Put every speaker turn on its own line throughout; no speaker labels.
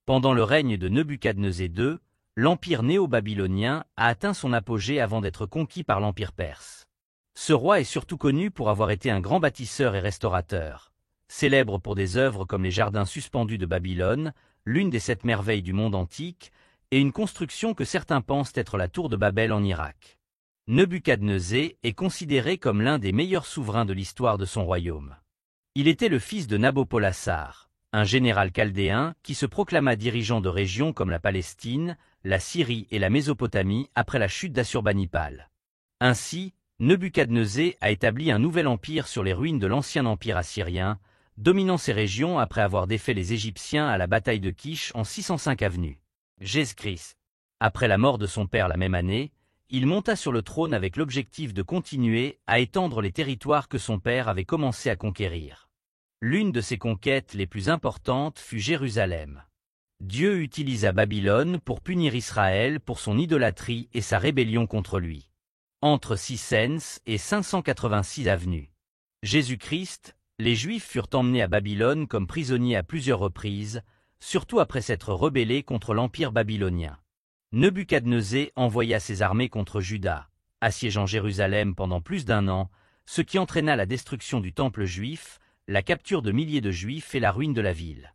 Pendant le règne de Nebuchadnezzar II, l'empire néo-babylonien a atteint son apogée avant d'être conquis par l'empire perse. Ce roi est surtout connu pour avoir été un grand bâtisseur et restaurateur, célèbre pour des œuvres comme les jardins suspendus de Babylone, l'une des 7 merveilles du monde antique, et une construction que certains pensent être la tour de Babel en Irak. Nebuchadnezzar est considéré comme l'un des meilleurs souverains de l'histoire de son royaume. Il était le fils de Nabopolassar, un général chaldéen qui se proclama dirigeant de régions comme la Palestine, la Syrie et la Mésopotamie après la chute d'Assurbanipal. Ainsi, Nebuchadnezzar a établi un nouvel empire sur les ruines de l'ancien empire assyrien, dominant ces régions après avoir défait les Égyptiens à la bataille de Kish en 605 avenue Jésus-Christ. Après la mort de son père la même année, il monta sur le trône avec l'objectif de continuer à étendre les territoires que son père avait commencé à conquérir. L'une de ses conquêtes les plus importantes fut Jérusalem. Dieu utilisa Babylone pour punir Israël pour son idolâtrie et sa rébellion contre lui. Entre 600 et 586 avenue Jésus-Christ, les Juifs furent emmenés à Babylone comme prisonniers à plusieurs reprises, surtout après s'être rebellés contre l'empire babylonien. Nebuchadnezzar envoya ses armées contre Juda, assiégeant Jérusalem pendant plus d'1 an, ce qui entraîna la destruction du temple juif, la capture de milliers de Juifs et la ruine de la ville.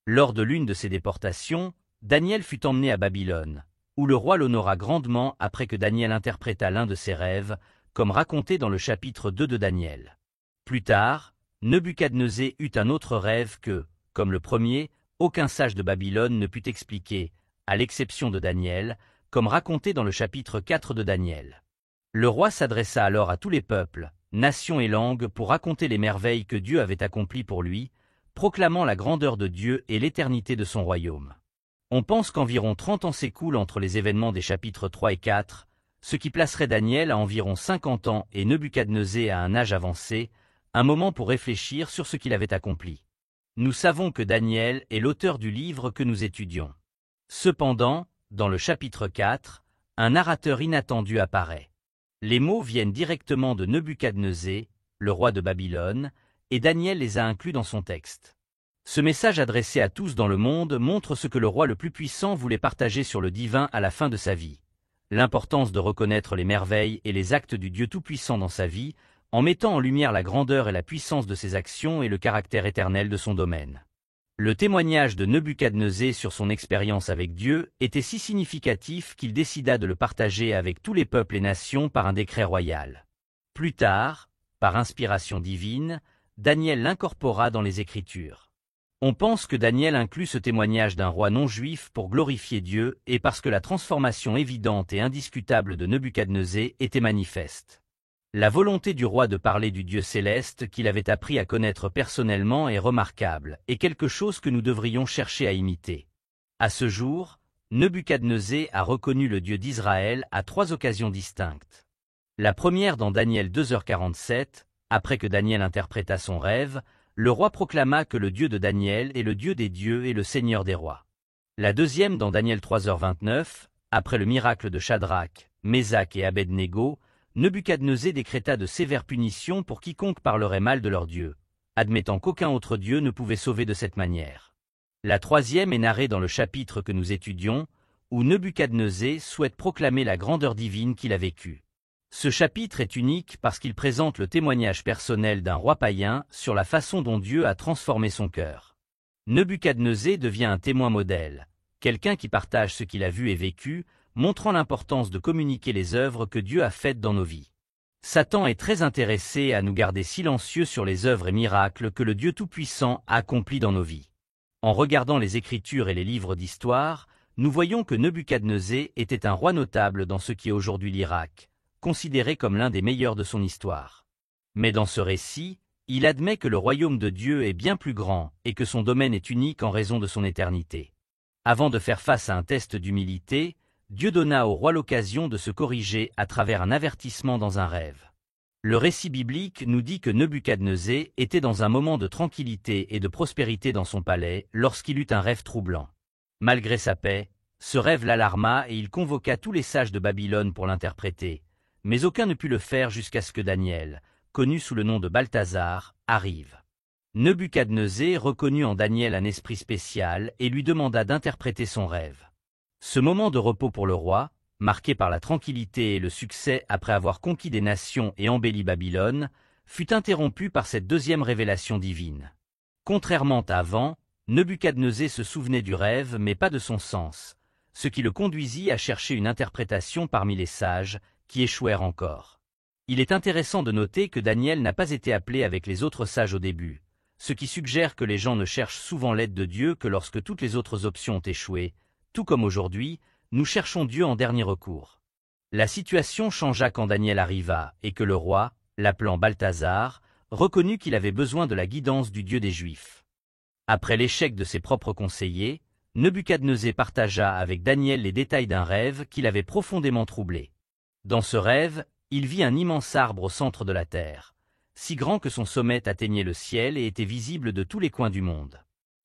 Lors de l'une de ces déportations, Daniel fut emmené à Babylone, où le roi l'honora grandement après que Daniel interpréta l'un de ses rêves, comme raconté dans le chapitre 2 de Daniel. Plus tard, Nebuchadnezzar eut un autre rêve que, comme le premier, aucun sage de Babylone ne put expliquer, à l'exception de Daniel, comme raconté dans le chapitre 4 de Daniel. Le roi s'adressa alors à tous les peuples, nations et langues pour raconter les merveilles que Dieu avait accomplies pour lui, proclamant la grandeur de Dieu et l'éternité de son royaume. On pense qu'environ 30 ans s'écoulent entre les événements des chapitres 3 et 4, ce qui placerait Daniel à environ 50 ans et Nebuchadnezzar à un âge avancé, un moment pour réfléchir sur ce qu'il avait accompli. Nous savons que Daniel est l'auteur du livre que nous étudions. Cependant, dans le chapitre 4, un narrateur inattendu apparaît. Les mots viennent directement de Nebuchadnezzar, le roi de Babylone, et Daniel les a inclus dans son texte. Ce message adressé à tous dans le monde montre ce que le roi le plus puissant voulait partager sur le divin à la fin de sa vie. L'importance de reconnaître les merveilles et les actes du Dieu Tout-Puissant dans sa vie, en mettant en lumière la grandeur et la puissance de ses actions et le caractère éternel de son domaine. Le témoignage de Nebuchadnezzar sur son expérience avec Dieu était si significatif qu'il décida de le partager avec tous les peuples et nations par un décret royal. Plus tard, par inspiration divine, Daniel l'incorpora dans les Écritures. On pense que Daniel inclut ce témoignage d'un roi non juif pour glorifier Dieu et parce que la transformation évidente et indiscutable de Nebuchadnezzar était manifeste. La volonté du roi de parler du Dieu céleste qu'il avait appris à connaître personnellement est remarquable et quelque chose que nous devrions chercher à imiter. À ce jour, Nebuchadnezzar a reconnu le Dieu d'Israël à 3 occasions distinctes. La première dans Daniel 2h47, après que Daniel interpréta son rêve, le roi proclama que le Dieu de Daniel est le Dieu des dieux et le Seigneur des rois. La deuxième dans Daniel 3h29, après le miracle de Shadrach, Mésach et Abed-Négo, Nebuchadnezzar décréta de sévères punitions pour quiconque parlerait mal de leur Dieu, admettant qu'aucun autre Dieu ne pouvait sauver de cette manière. La troisième est narrée dans le chapitre que nous étudions, où Nebuchadnezzar souhaite proclamer la grandeur divine qu'il a vécue. Ce chapitre est unique parce qu'il présente le témoignage personnel d'un roi païen sur la façon dont Dieu a transformé son cœur. Nebuchadnezzar devient un témoin modèle, quelqu'un qui partage ce qu'il a vu et vécu, montrant l'importance de communiquer les œuvres que Dieu a faites dans nos vies. Satan est très intéressé à nous garder silencieux sur les œuvres et miracles que le Dieu Tout-Puissant a accomplis dans nos vies. En regardant les Écritures et les livres d'histoire, nous voyons que Nebuchadnezzar était un roi notable dans ce qui est aujourd'hui l'Irak, considéré comme l'un des meilleurs de son histoire. Mais dans ce récit, il admet que le royaume de Dieu est bien plus grand et que son domaine est unique en raison de son éternité. Avant de faire face à un test d'humilité, Dieu donna au roi l'occasion de se corriger à travers un avertissement dans un rêve. Le récit biblique nous dit que Nebuchadnezzar était dans un moment de tranquillité et de prospérité dans son palais lorsqu'il eut un rêve troublant. Malgré sa paix, ce rêve l'alarma et il convoqua tous les sages de Babylone pour l'interpréter, mais aucun ne put le faire jusqu'à ce que Daniel, connu sous le nom de Balthazar, arrive. Nebuchadnezzar reconnut en Daniel un esprit spécial et lui demanda d'interpréter son rêve. Ce moment de repos pour le roi, marqué par la tranquillité et le succès après avoir conquis des nations et embelli Babylone, fut interrompu par cette deuxième révélation divine. Contrairement à avant, Nebuchadnezzar se souvenait du rêve mais pas de son sens, ce qui le conduisit à chercher une interprétation parmi les sages, qui échouèrent encore. Il est intéressant de noter que Daniel n'a pas été appelé avec les autres sages au début, ce qui suggère que les gens ne cherchent souvent l'aide de Dieu que lorsque toutes les autres options ont échoué, tout comme aujourd'hui, nous cherchons Dieu en dernier recours. La situation changea quand Daniel arriva et que le roi, l'appelant Balthazar, reconnut qu'il avait besoin de la guidance du Dieu des Juifs. Après l'échec de ses propres conseillers, Nebuchadnezzar partagea avec Daniel les détails d'un rêve qui l'avait profondément troublé. Dans ce rêve, il vit un immense arbre au centre de la terre, si grand que son sommet atteignait le ciel et était visible de tous les coins du monde.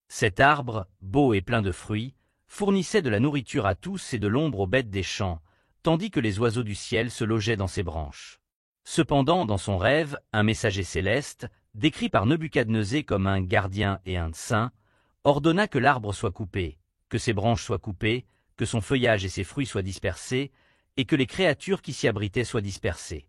Cet arbre, beau et plein de fruits, fournissait de la nourriture à tous et de l'ombre aux bêtes des champs, tandis que les oiseaux du ciel se logeaient dans ses branches. Cependant, dans son rêve, un messager céleste, décrit par Nebuchadnezzar comme un gardien et un saint, ordonna que l'arbre soit coupé, que ses branches soient coupées, que son feuillage et ses fruits soient dispersés, et que les créatures qui s'y abritaient soient dispersées.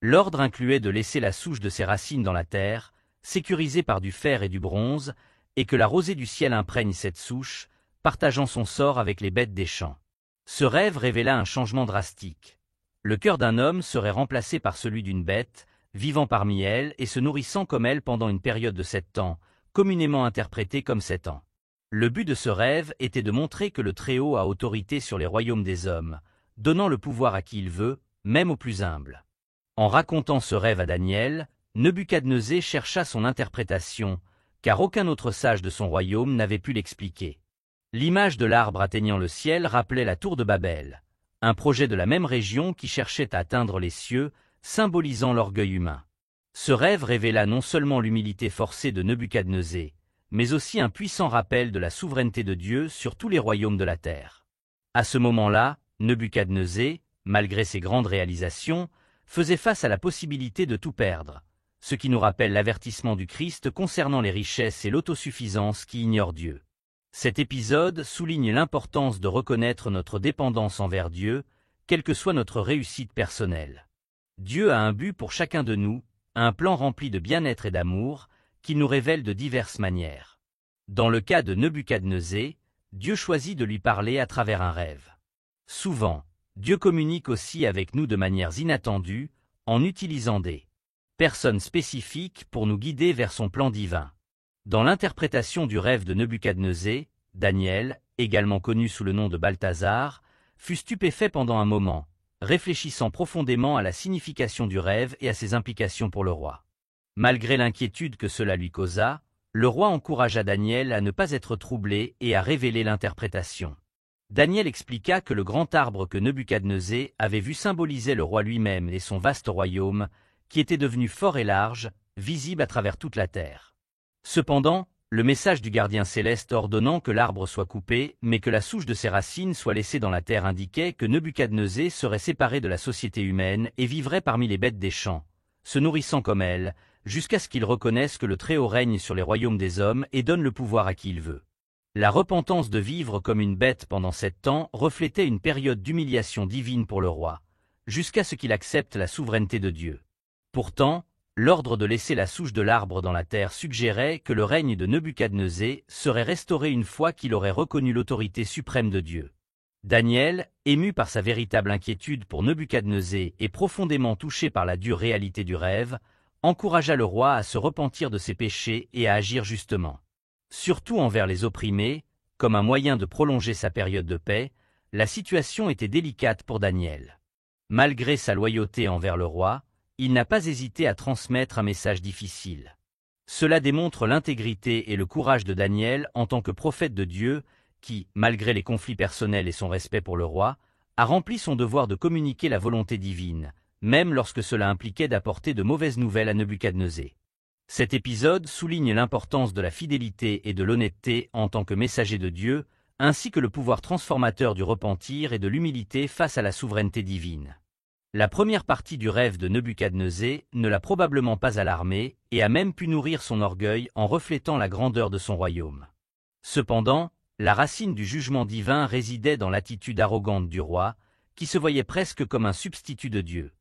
L'ordre incluait de laisser la souche de ses racines dans la terre, sécurisée par du fer et du bronze, et que la rosée du ciel imprègne cette souche, partageant son sort avec les bêtes des champs. Ce rêve révéla un changement drastique. Le cœur d'un homme serait remplacé par celui d'une bête, vivant parmi elle et se nourrissant comme elle pendant une période de 7 ans, communément interprétée comme 7 ans. Le but de ce rêve était de montrer que le Très-Haut a autorité sur les royaumes des hommes, donnant le pouvoir à qui il veut, même aux plus humbles. En racontant ce rêve à Daniel, Nebuchadnezzar chercha son interprétation, car aucun autre sage de son royaume n'avait pu l'expliquer. L'image de l'arbre atteignant le ciel rappelait la tour de Babel, un projet de la même région qui cherchait à atteindre les cieux, symbolisant l'orgueil humain. Ce rêve révéla non seulement l'humilité forcée de Nebuchadnezzar, mais aussi un puissant rappel de la souveraineté de Dieu sur tous les royaumes de la terre. À ce moment-là, Nebuchadnezzar, malgré ses grandes réalisations, faisait face à la possibilité de tout perdre, ce qui nous rappelle l'avertissement du Christ concernant les richesses et l'autosuffisance qui ignorent Dieu. Cet épisode souligne l'importance de reconnaître notre dépendance envers Dieu, quelle que soit notre réussite personnelle. Dieu a un but pour chacun de nous, un plan rempli de bien-être et d'amour, qu'il nous révèle de diverses manières. Dans le cas de Nebuchadnezzar, Dieu choisit de lui parler à travers un rêve. Souvent, Dieu communique aussi avec nous de manières inattendues, en utilisant des personnes spécifiques pour nous guider vers son plan divin. Dans l'interprétation du rêve de Nebuchadnezzar, Daniel, également connu sous le nom de Balthazar, fut stupéfait pendant un moment, réfléchissant profondément à la signification du rêve et à ses implications pour le roi. Malgré l'inquiétude que cela lui causa, le roi encouragea Daniel à ne pas être troublé et à révéler l'interprétation. Daniel expliqua que le grand arbre que Nebuchadnezzar avait vu symbolisait le roi lui-même et son vaste royaume, qui était devenu fort et large, visible à travers toute la terre. Cependant, le message du gardien céleste ordonnant que l'arbre soit coupé, mais que la souche de ses racines soit laissée dans la terre indiquait que Nebuchadnezzar serait séparé de la société humaine et vivrait parmi les bêtes des champs, se nourrissant comme elles, jusqu'à ce qu'il reconnaisse que le Très-Haut règne sur les royaumes des hommes et donne le pouvoir à qui il veut. La repentance de vivre comme une bête pendant 7 ans reflétait une période d'humiliation divine pour le roi, jusqu'à ce qu'il accepte la souveraineté de Dieu. Pourtant, l'ordre de laisser la souche de l'arbre dans la terre suggérait que le règne de Nebuchadnezzar serait restauré une fois qu'il aurait reconnu l'autorité suprême de Dieu. Daniel, ému par sa véritable inquiétude pour Nebuchadnezzar et profondément touché par la dure réalité du rêve, encouragea le roi à se repentir de ses péchés et à agir justement. Surtout envers les opprimés, comme un moyen de prolonger sa période de paix, la situation était délicate pour Daniel. Malgré sa loyauté envers le roi, il n'a pas hésité à transmettre un message difficile. Cela démontre l'intégrité et le courage de Daniel en tant que prophète de Dieu, qui, malgré les conflits personnels et son respect pour le roi, a rempli son devoir de communiquer la volonté divine, même lorsque cela impliquait d'apporter de mauvaises nouvelles à Nebuchadnezzar. Cet épisode souligne l'importance de la fidélité et de l'honnêteté en tant que messager de Dieu, ainsi que le pouvoir transformateur du repentir et de l'humilité face à la souveraineté divine. La première partie du rêve de Nebuchadnezzar ne l'a probablement pas alarmé et a même pu nourrir son orgueil en reflétant la grandeur de son royaume. Cependant, la racine du jugement divin résidait dans l'attitude arrogante du roi, qui se voyait presque comme un substitut de Dieu.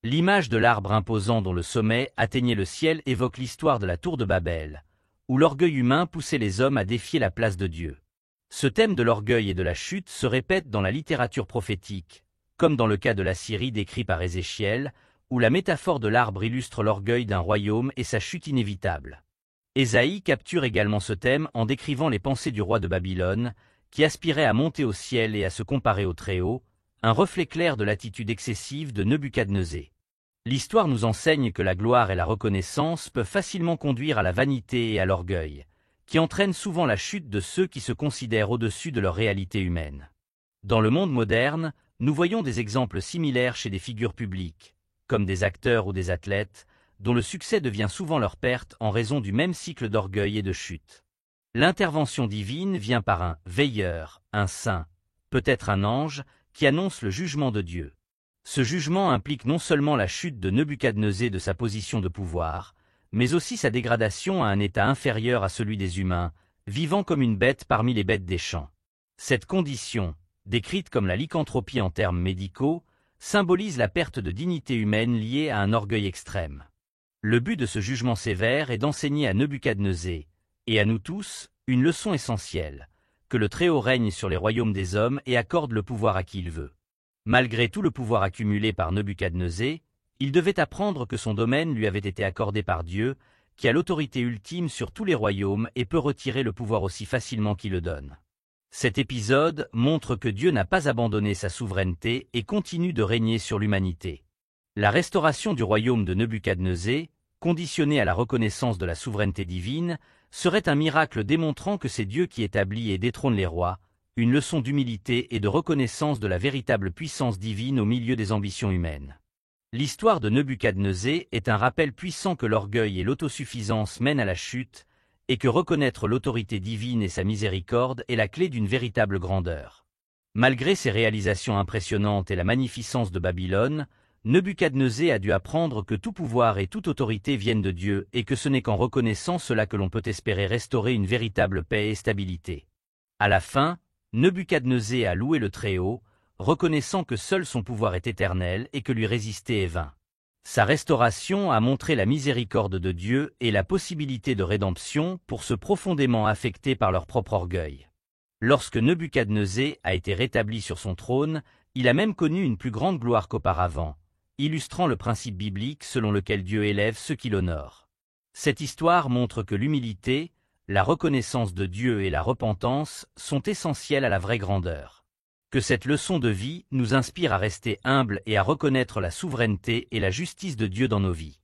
L'image de l'arbre imposant dont le sommet atteignait le ciel évoque l'histoire de la tour de Babel, où l'orgueil humain poussait les hommes à défier la place de Dieu. Ce thème de l'orgueil et de la chute se répète dans la littérature prophétique, comme dans le cas de la Syrie décrit par Ézéchiel, où la métaphore de l'arbre illustre l'orgueil d'un royaume et sa chute inévitable. Ésaïe capture également ce thème en décrivant les pensées du roi de Babylone, qui aspirait à monter au ciel et à se comparer au Très-Haut, un reflet clair de l'attitude excessive de Nebuchadnezzar. L'histoire nous enseigne que la gloire et la reconnaissance peuvent facilement conduire à la vanité et à l'orgueil, qui entraînent souvent la chute de ceux qui se considèrent au-dessus de leur réalité humaine. Dans le monde moderne, nous voyons des exemples similaires chez des figures publiques, comme des acteurs ou des athlètes, dont le succès devient souvent leur perte en raison du même cycle d'orgueil et de chute. L'intervention divine vient par un veilleur, un saint, peut-être un ange, qui annonce le jugement de Dieu. Ce jugement implique non seulement la chute de Nebuchadnezzar de sa position de pouvoir, mais aussi sa dégradation à un état inférieur à celui des humains, vivant comme une bête parmi les bêtes des champs. Cette condition, décrite comme la lycanthropie en termes médicaux, symbolise la perte de dignité humaine liée à un orgueil extrême. Le but de ce jugement sévère est d'enseigner à Nebuchadnezzar, et à nous tous, une leçon essentielle, que le Très-Haut règne sur les royaumes des hommes et accorde le pouvoir à qui il veut. Malgré tout le pouvoir accumulé par Nebuchadnezzar, il devait apprendre que son domaine lui avait été accordé par Dieu, qui a l'autorité ultime sur tous les royaumes et peut retirer le pouvoir aussi facilement qu'il le donne. Cet épisode montre que Dieu n'a pas abandonné sa souveraineté et continue de régner sur l'humanité. La restauration du royaume de Nebuchadnezzar, conditionnée à la reconnaissance de la souveraineté divine, serait un miracle démontrant que c'est Dieu qui établit et détrône les rois, une leçon d'humilité et de reconnaissance de la véritable puissance divine au milieu des ambitions humaines. L'histoire de Nebuchadnezzar est un rappel puissant que l'orgueil et l'autosuffisance mènent à la chute, et que reconnaître l'autorité divine et sa miséricorde est la clé d'une véritable grandeur. Malgré ses réalisations impressionnantes et la magnificence de Babylone, Nebuchadnezzar a dû apprendre que tout pouvoir et toute autorité viennent de Dieu et que ce n'est qu'en reconnaissant cela que l'on peut espérer restaurer une véritable paix et stabilité. À la fin, Nebuchadnezzar a loué le Très-Haut, reconnaissant que seul son pouvoir est éternel et que lui résister est vain. Sa restauration a montré la miséricorde de Dieu et la possibilité de rédemption pour ceux profondément affectés par leur propre orgueil. Lorsque Nebuchadnezzar a été rétabli sur son trône, il a même connu une plus grande gloire qu'auparavant, illustrant le principe biblique selon lequel Dieu élève ceux qui l'honorent. Cette histoire montre que l'humilité, la reconnaissance de Dieu et la repentance sont essentielles à la vraie grandeur. Que cette leçon de vie nous inspire à rester humbles et à reconnaître la souveraineté et la justice de Dieu dans nos vies.